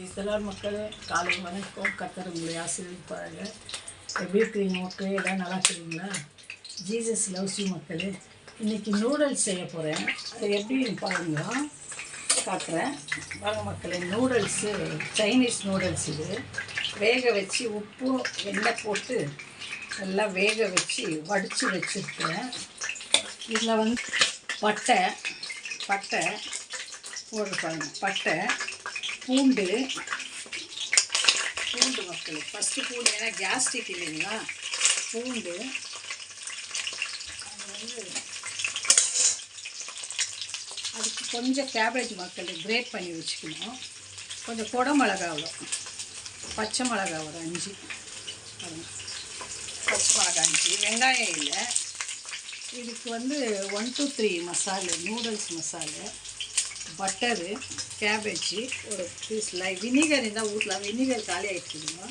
இஸ்லார் மக்கள் காலை வணக்கம். கர்த்தர் உங்களை ஆசீர்வதிப்பாங்க. எப்படி இருக்கிறீங்க மக்களே? எல்லாம் நல்லா இருக்கிறீங்களா? ஜீசஸ் லவ்ஸ் யூ மக்களே. இன்றைக்கி நூடுல்ஸ் செய்ய போகிறேன். அது எப்படின்னு பாருங்க, காட்டுறேன் பாருங்க மக்களே. நூடுல்ஸு சைனீஸ் நூடுல்ஸ் இது வேக வச்சு உப்பு எண்ணெய் போட்டு எல்லாம் வேக வச்சு வடித்து வச்சுருக்கேன். இதில் வந்து பட்டை போடுறாங்க. பட்டை பூண்டு மக்கள் ஃபஸ்ட்டு பூண்டு, ஏன்னா கேஸ்ட்ரிக் இல்லைங்களா, பூண்டு. அது வந்து அதுக்கு கொஞ்சம் கேபேஜ் மக்கள் கிரேட் பண்ணி வச்சுக்கணும். கொஞ்சம் குடமிளகா வரும், பச்சை மிளகா ஒரு 5, பச்சை மிளகா 5, வெங்காயம் இல்லை. இதுக்கு வந்து 1 to 3 masala, noodles masala, butter, cabbage, ஒரு பீஸ் வினிகர் இருந்தால் ஊற்றலாம். வினிகர் காலி ஆகிடுச்சுங்க,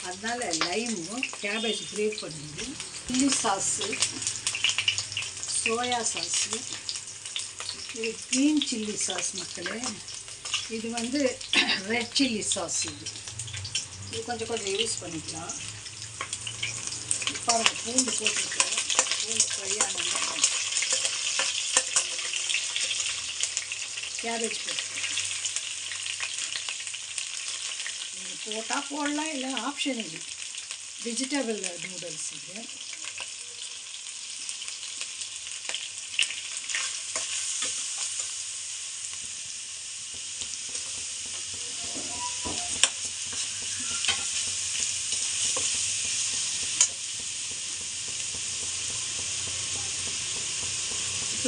அதனால் லைமும் கேபேஜ் கிரேட் பண்ணிடு, சில்லி சாஸு, சோயா சாஸு, இது க்ரீன் சில்லி சாஸ் மக்களே. இது வந்து ரெட் சில்லி சாஸ். இது கொஞ்சம் யூஸ் பண்ணிக்கலாம். பாருங்கள், பூண்டு போட்டுருக்கேன். பூண்டு ஃப்ரையான கேபேஜ் போட்டுருக்கேன். நீங்கள் போட்டால் போடலாம், இல்லை ஆப்ஷன் இது. வெஜிடபிள் நூடுல்ஸ் இது.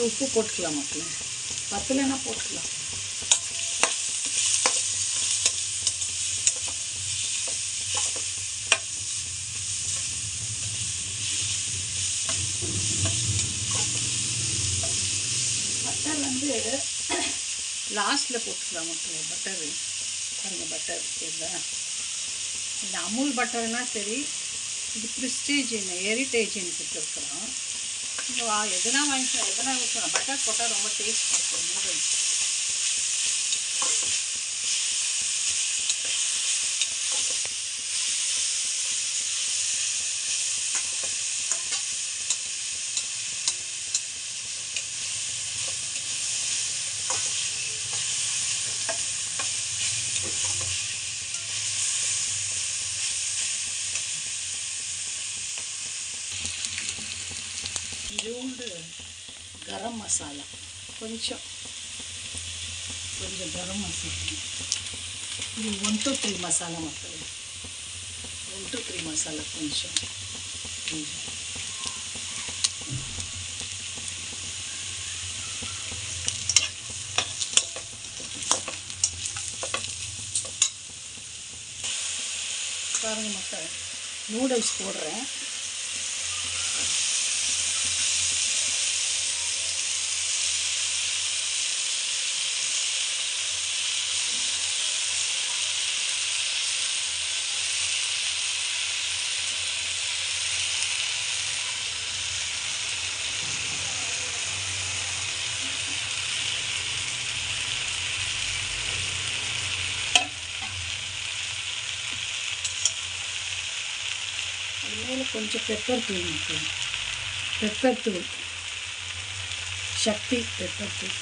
உப்பு போட்டுக்கலாம் மக்களே, பத்தலைன்னா போட்டுக்கலாம். பட்டர் வந்து லாஸ்ட்டில் போட்டுக்கலாம் மக்களே. பட்டரு பாருங்கள், பட்டர் இருக்குதா? இந்த அமுல் பட்டர்னால் சரி, இது ப்ரிஸ்டீஜின் ஹெரிட்டேஜின்னு கொடுத்துருக்குறோம். எதுனா வாங்கிக்கலாம், எதுனா ஊற்றலாம். பட்டர் போட்டால் ரொம்ப டேஸ்ட் இருக்கும் நூடுல்ஸ். கொஞ்சோண்டு கரம் மசாலா, கொஞ்சம் கரம் மசாலா. இது 1 to 3 மசாலா மக்கள், 1 to 3 மசாலா கொஞ்சம். பாருங்க மக்கள், நூடுல்ஸ் போடுறேன். அது மேலே கொஞ்சம் பெப்பர் தூள் மக்கள், பெப்பர் தூள், சக்தி பெப்பர் தூள்.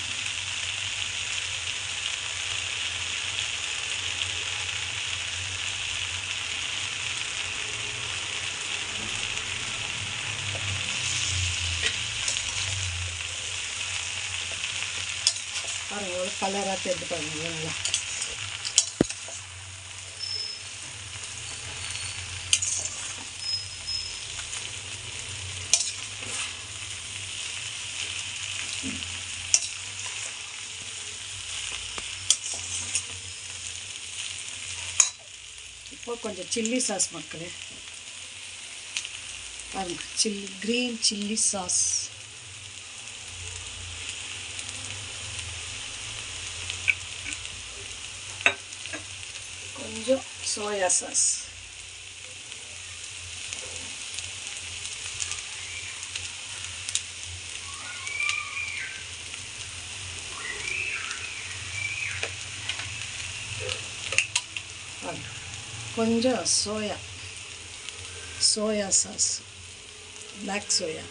பாருங்கள், எவ்வளோ கலராக தெரிஞ்சு பாருங்கள். நல்லா இப்போ கொஞ்சம் சில்லி சாஸ் மக்களே. பாருங்கள், க்ரீன் சில்லி சாஸ், கொஞ்சம் சோயா சாஸ், கொஞ்சம் சோயா சாஸ், பிளாக் சோயா.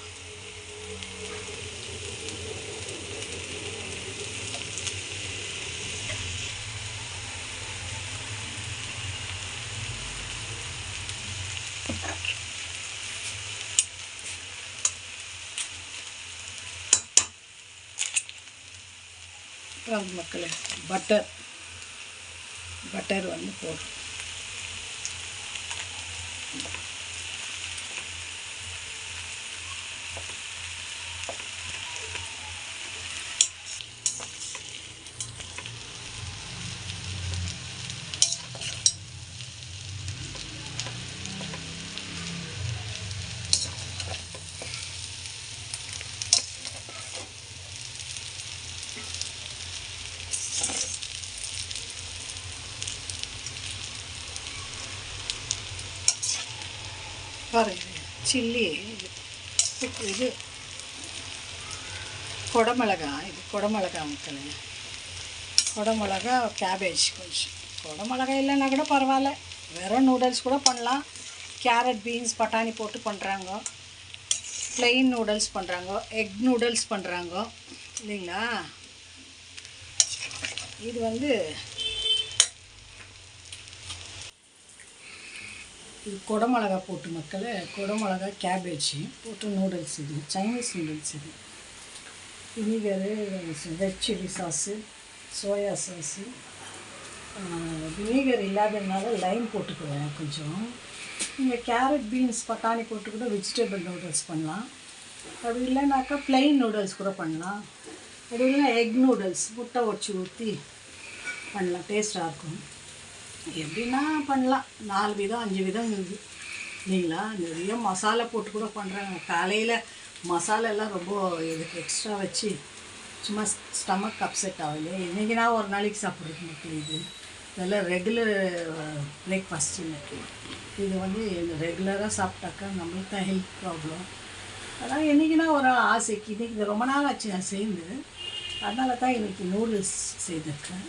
மக்களே பட்டர் வந்து போடுறோம். பாருங்க, சில்லி இது கொடமிளகா, மக்களே. கொடமிளகா, கேபேஜ். கொஞ்சம் கொடமிளகா இல்லைன்னா கூட பரவாயில்ல, வெறும் நூடுல்ஸ் கூட பண்ணலாம். கேரட், பீன்ஸ், பட்டாணி போட்டு பண்ணுறாங்க. ப்ளெயின் நூடுல்ஸ் பண்ணுறாங்க, எக் நூடுல்ஸ் பண்ணுறாங்க இல்லைங்களா. இது வந்து இது கொடமிளகா போட்டு மக்களே, கொடமிளகா, கேபேஜ் போட்டு நூடுல்ஸ். இது சைனீஸ் நூடுல்ஸ். இது vinegar, red chilli sauce, soya sauce. Vinegar இல்லாததுனால லைம் போட்டுக்குவேன் கொஞ்சம். நீங்கள் கேரட், பீன்ஸ், பட்டாணி போட்டு கூட வெஜிடபிள் நூடுல்ஸ் பண்ணலாம். அப்படி இல்லைனாக்கா ப்ளைன் நூடுல்ஸ் கூட பண்ணலாம். அப்படி இல்லைன்னா எக் நூடுல்ஸ் முட்டை உடச்சி ஊற்றி பண்ணலாம், டேஸ்ட்டாக இருக்கும். எப்படின்னா பண்ணலாம், 4 விதம் 5 விதம் இருக்குது இல்லைங்களா. நிறைய மசாலா போட்டு கூட பண்ணுறாங்க. காலையில் மசாலெல்லாம் ரொம்ப இதுக்கு எக்ஸ்ட்ரா வச்சு சும்மா ஸ்டமக் அப்செட் ஆகலையே. இன்றைக்கினா ஒரு நாளைக்கு சாப்பிட்றது மக்கள். இதெல்லாம் ரெகுலர் பிரேக்ஃபாஸ்ட்டு எனக்கு. இது வந்து ரெகுலராக சாப்பிட்டாக்கா நம்மளுக்கு தான் ஹெல்த் ப்ராப்ளம். அதான் என்றைக்குனா ஒரு ஆசைக்கு, இன்றைக்கி இது ரொம்ப நாள் ஆச்சு நான் சேர்ந்து, அதனால தான் இன்றைக்கி நூடுல்ஸ் செய்திருக்கேன்.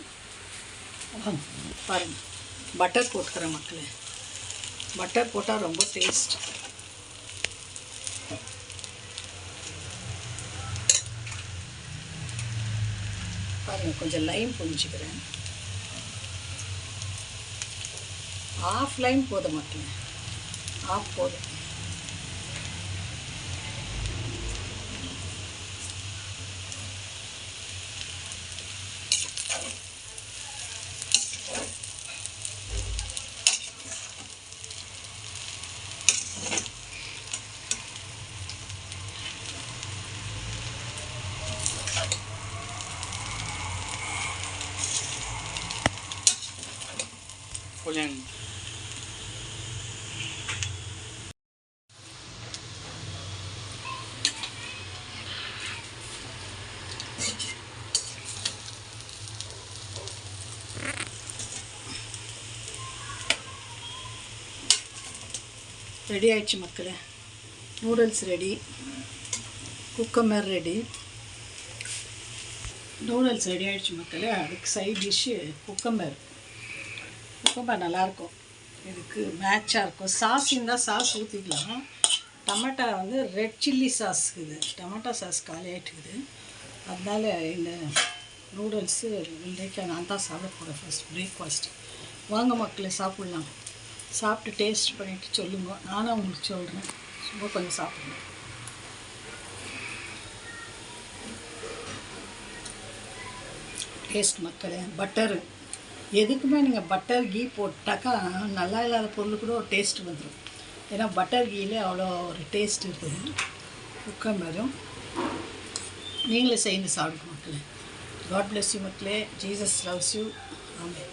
பாருங்கள், பட்டர் போட்டுக்கிறேன் மக்களே. பட்டர் போட்டால் ரொம்ப டேஸ்ட். பாருங்கள், கொஞ்சம் லைம் புரிஞ்சுக்கிறேன். ஆஃப் லைம் போதும் மக்களே, ஆஃப் போதும். ரெடி ஆயிடுச்சு மக்களே. Noodles ready, cucumber ready. Noodles ready ஆகிடுச்சு மக்களே. அதுக்கு சைட் டிஷ்ஷு குக்கம்பர் நல்லாயிருக்கும், இதுக்கு மேட்சாக இருக்கும். சாஸ் இருந்தால் சாஸ் ஊற்றிக்கலாம். டமாட்டா வந்து ரெட் சில்லி சாஸ் இது, டமாட்டா சாஸ் காலி ஆகிட்டுக்குது. அதனால் இந்த நூடுல்ஸு இன்றைக்கு நான் தான் சாப்பிட போகிறேன் ஃபஸ்ட் பிரேக்ஃபாஸ்ட். வாங்க மக்களே சாப்பிட்லாம். சாப்பிட்டு டேஸ்ட் பண்ணிவிட்டு சொல்லுங்க, நானும் உங்களுக்கு சொல்கிறேன். சும்மா கொஞ்சம் சாப்பிடுங்க. டேஸ்ட் மக்களே. பட்டரு எதுக்குமே நீங்கள் பட்டர் கீ போட்டாக்கா நல்லா இல்லாத பொருள் கூட ஒரு டேஸ்ட் வந்துடும். ஏன்னா பட்டர் கீயில் அவ்வளோ ஒரு டேஸ்ட் இருக்குது. குக்கம்பரும் நீங்களே செய்து சாப்பிடுங்க மக்களே. காட் பிளஸ் யூ மக்களே. Jesus loves you. ஆமென்.